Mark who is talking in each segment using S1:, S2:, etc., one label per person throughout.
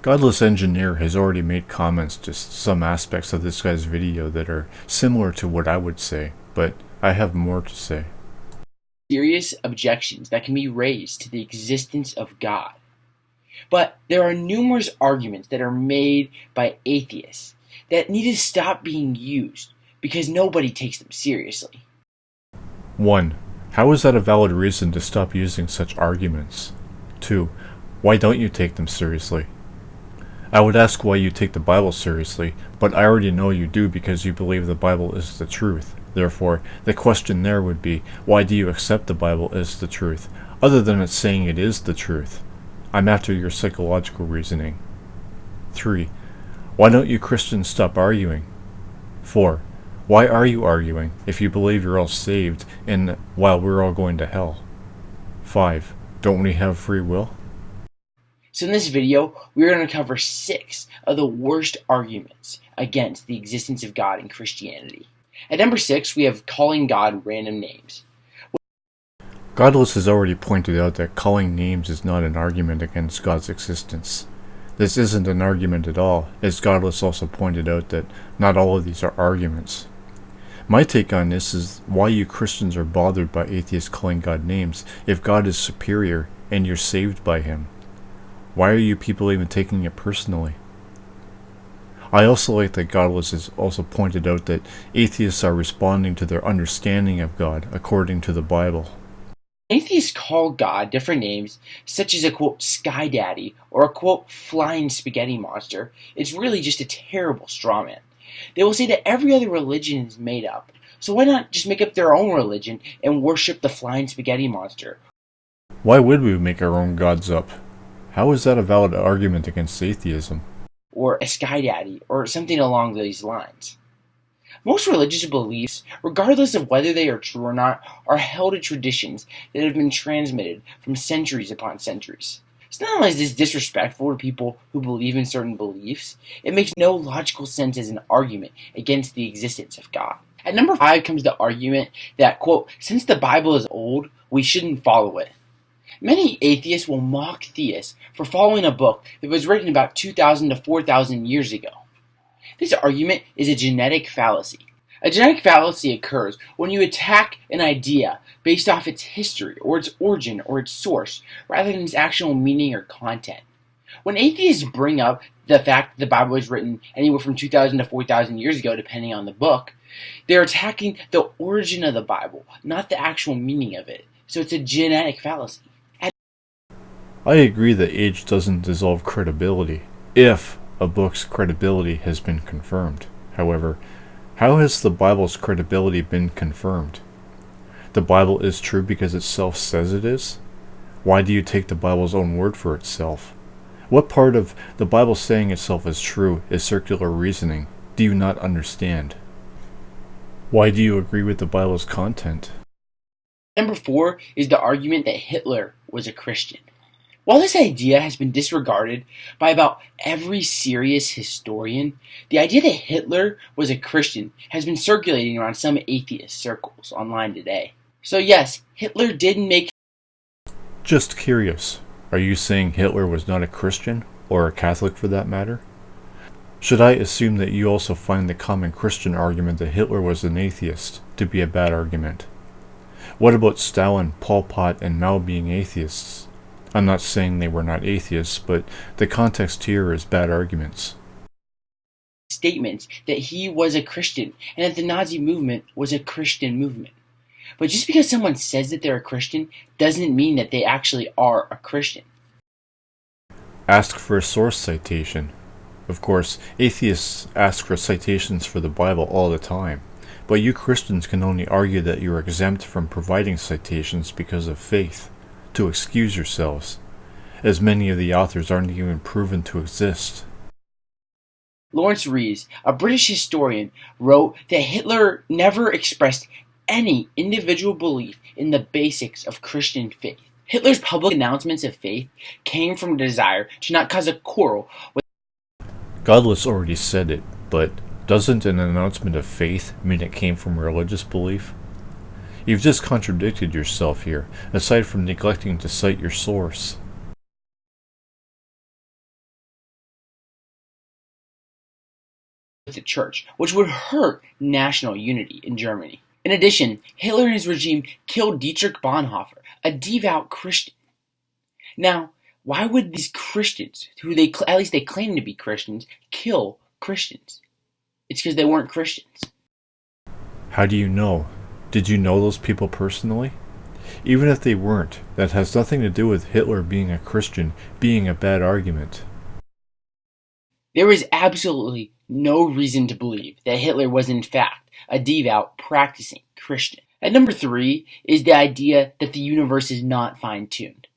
S1: Godless Engineer has already made comments to some aspects of this guy's video that are similar to what I would say, but I have more to say.
S2: Serious objections that can be raised to the existence of God. But there are numerous arguments that are made by atheists that need to stop being used because nobody takes them seriously.
S1: 1. How is that a valid reason to stop using such arguments? 2. Why don't you take them seriously? I would ask why you take the Bible seriously, but I already know you do because you believe the Bible is the truth. Therefore, the question there would be, why do you accept the Bible as the truth, other than it saying it is the truth? I'm after your psychological reasoning. 3. Why don't you Christians stop arguing? 4. Why are you arguing if you believe you're all saved and while we're all going to hell? 5. Don't we have free will?
S2: So in this video, we're going to cover 6 of the worst arguments against the existence of God in Christianity. At number 6, we have calling God random names.
S1: Godless has already pointed out that calling names is not an argument against God's existence. This isn't an argument at all, as Godless also pointed out that not all of these are arguments. My take on this is why you Christians are bothered by atheists calling God names if God is superior and you're saved by him. Why are you people even taking it personally? I also like that Godless has also pointed out that atheists are responding to their understanding of God according to the Bible.
S2: Atheists call God different names, such as a quote sky daddy or a quote flying spaghetti monster. It's really just a terrible straw man. They will say that every other religion is made up, so why not just make up their own religion and worship the flying spaghetti monster?
S1: Why would we make our own gods up? How is that a valid argument against atheism?
S2: Or a sky daddy, or something along these lines. Most religious beliefs, regardless of whether they are true or not, are held to traditions that have been transmitted from centuries upon centuries. It's not only is this disrespectful to people who believe in certain beliefs, it makes no logical sense as an argument against the existence of God. At number 5 comes the argument that, quote, since the Bible is old, we shouldn't follow it. Many atheists will mock theists for following a book that was written about 2,000 to 4,000 years ago. This argument is a genetic fallacy. A genetic fallacy occurs when you attack an idea based off its history or its origin or its source rather than its actual meaning or content. When atheists bring up the fact that the Bible was written anywhere from 2,000 to 4,000 years ago, depending on the book, they're attacking the origin of the Bible, not the actual meaning of it. So it's a genetic fallacy.
S1: I agree that age doesn't dissolve credibility, if a book's credibility has been confirmed. However, how has the Bible's credibility been confirmed? The Bible is true because itself says it is? Why do you take the Bible's own word for itself? What part of the Bible saying itself is true is circular reasoning? Do you not understand? Why do you agree with the Bible's content?
S2: Number 4 is the argument that Hitler was a Christian. While this idea has been disregarded by about every serious historian, the idea that Hitler was a Christian has been circulating around some atheist circles online today. So yes, Hitler did make...
S1: Just curious, are you saying Hitler was not a Christian, or a Catholic for that matter? Should I assume that you also find the common Christian argument that Hitler was an atheist to be a bad argument? What about Stalin, Pol Pot, and Mao being atheists? I'm not saying they were not atheists, but the context here is bad arguments.
S2: Statements that he was a Christian and that the Nazi movement was a Christian movement. But just because someone says that they're a Christian doesn't mean that they actually are a Christian.
S1: Ask for a source citation. Of course, atheists ask for citations for the Bible all the time, but you Christians can only argue that you are exempt from providing citations because of faith, to excuse yourselves, as many of the authors aren't even proven to exist.
S2: Lawrence Rees, a British historian, wrote that Hitler never expressed any individual belief in the basics of Christian faith. Hitler's public announcements of faith came from a desire to not cause a quarrel with...
S1: Godless already said it, but doesn't an announcement of faith mean it came from religious belief? You've just contradicted yourself here, aside from neglecting to cite your source.
S2: with the church, which would hurt national unity in Germany. In addition, Hitler and his regime killed Dietrich Bonhoeffer, a devout Christian. Now, why would these Christians, who at least they claim to be Christians, kill Christians? It's because they weren't Christians.
S1: How do you know? Did you know those people personally? Even if they weren't, that has nothing to do with Hitler being a Christian being a bad argument.
S2: There is absolutely no reason to believe that Hitler was in fact a devout, practicing Christian. And number 3 is the idea that the universe is not fine-tuned.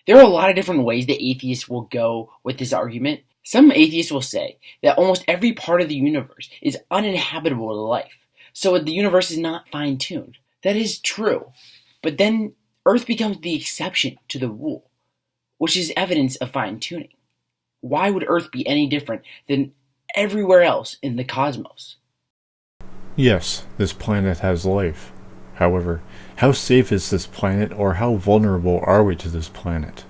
S2: There are a lot of different ways that atheists will go with this argument. Some atheists will say that almost every part of the universe is uninhabitable to life, so the universe is not fine-tuned. That is true, but then Earth becomes the exception to the rule, which is evidence of fine-tuning. Why would Earth be any different than everywhere else in the cosmos?
S1: Yes, this planet has life. However, how safe is this planet, or how vulnerable are we to this planet?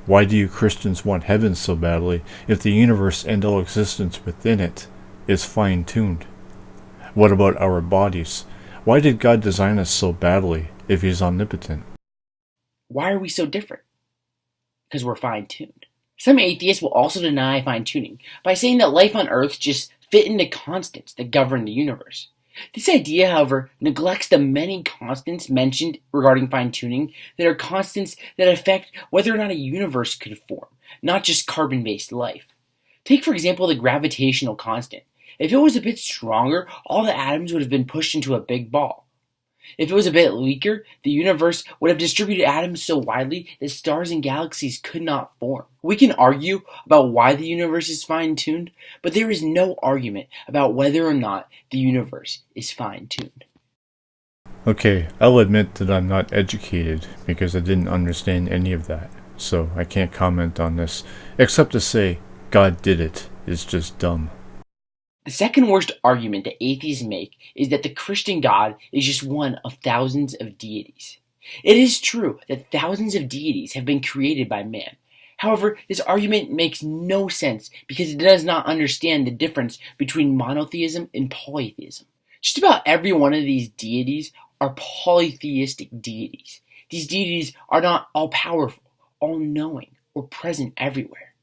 S1: Why do you Christians want heaven so badly if the universe and all existence within it is fine-tuned? What about our bodies? Why did God design us so badly if He's omnipotent?
S2: Why are we so different? Because we're fine-tuned. Some atheists will also deny fine-tuning by saying that life on Earth just fit into constants that govern the universe. This idea, however, neglects the many constants mentioned regarding fine-tuning that are constants that affect whether or not a universe could form, not just carbon-based life. Take, for example, the gravitational constant. If it was a bit stronger, all the atoms would have been pushed into a big ball. If it was a bit weaker, the universe would have distributed atoms so widely that stars and galaxies could not form. We can argue about why the universe is fine-tuned, but there is no argument about whether or not the universe is fine-tuned.
S1: Okay, I'll admit that I'm not educated because I didn't understand any of that, so I can't comment on this, except to say God did it is just dumb.
S2: The second worst argument that atheists make is that the Christian God is just one of thousands of deities. It is true that thousands of deities have been created by man. However, this argument makes no sense because it does not understand the difference between monotheism and polytheism. Just about every one of these deities are polytheistic deities. These deities are not all-powerful, all-knowing, or present everywhere.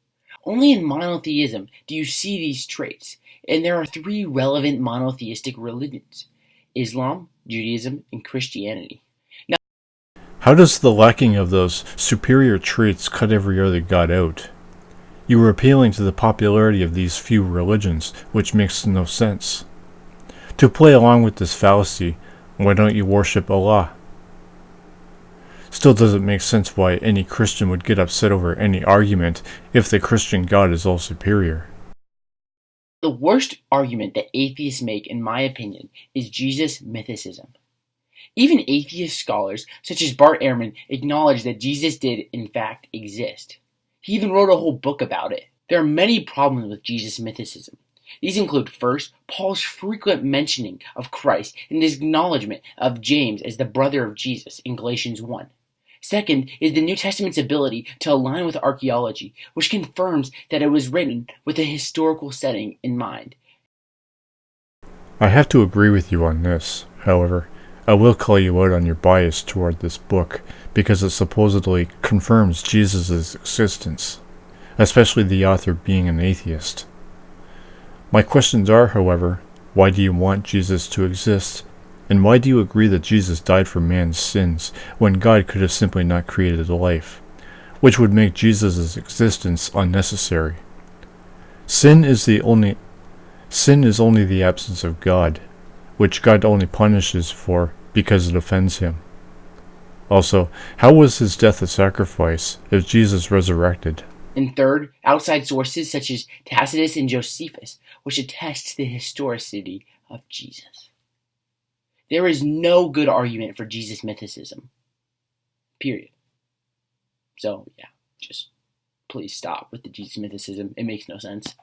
S2: Only in monotheism do you see these traits, and there are 3 relevant monotheistic religions: Islam, Judaism, and Christianity. Now,
S1: How does the lacking of those superior traits cut every other god out? You are appealing to the popularity of these few religions, which makes no sense. To play along with this fallacy, why don't you worship Allah? Still doesn't make sense why any Christian would get upset over any argument if the Christian God is all superior.
S2: the worst argument that atheists make, in my opinion, is Jesus mythicism. Even atheist scholars, such as Bart Ehrman, acknowledge that Jesus did, in fact, exist. He even wrote a whole book about it. There are many problems with Jesus mythicism. These include, first, Paul's frequent mentioning of Christ and his acknowledgement of James as the brother of Jesus in Galatians 1. Second is the New Testament's ability to align with archaeology, which confirms that it was written with a historical setting in mind.
S1: I have to agree with you on this. However, I will call you out on your bias toward this book because it supposedly confirms Jesus' existence, especially the author being an atheist. My questions are, however, why do you want Jesus to exist? And why do you agree that Jesus died for man's sins when God could have simply not created life, which would make Jesus' existence unnecessary? Sin is only the absence of God, which God only punishes for because it offends him. Also, how was his death a sacrifice if Jesus resurrected?
S2: And third, outside sources such as Tacitus and Josephus, which attest to the historicity of Jesus. There is no good argument for Jesus mythicism. Period. So, yeah, just please stop with the Jesus mythicism. It makes no sense.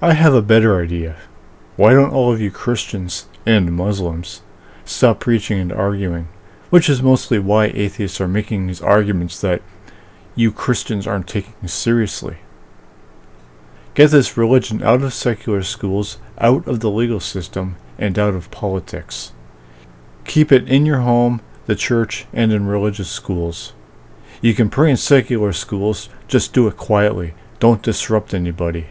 S1: I have a better idea. Why don't all of you Christians and Muslims stop preaching and arguing? Which is mostly why atheists are making these arguments that you Christians aren't taking seriously. Get this religion out of secular schools, out of the legal system, and out of politics. Keep it in your home, the church, and in religious schools. You can pray in secular schools, just do it quietly. Don't disrupt anybody.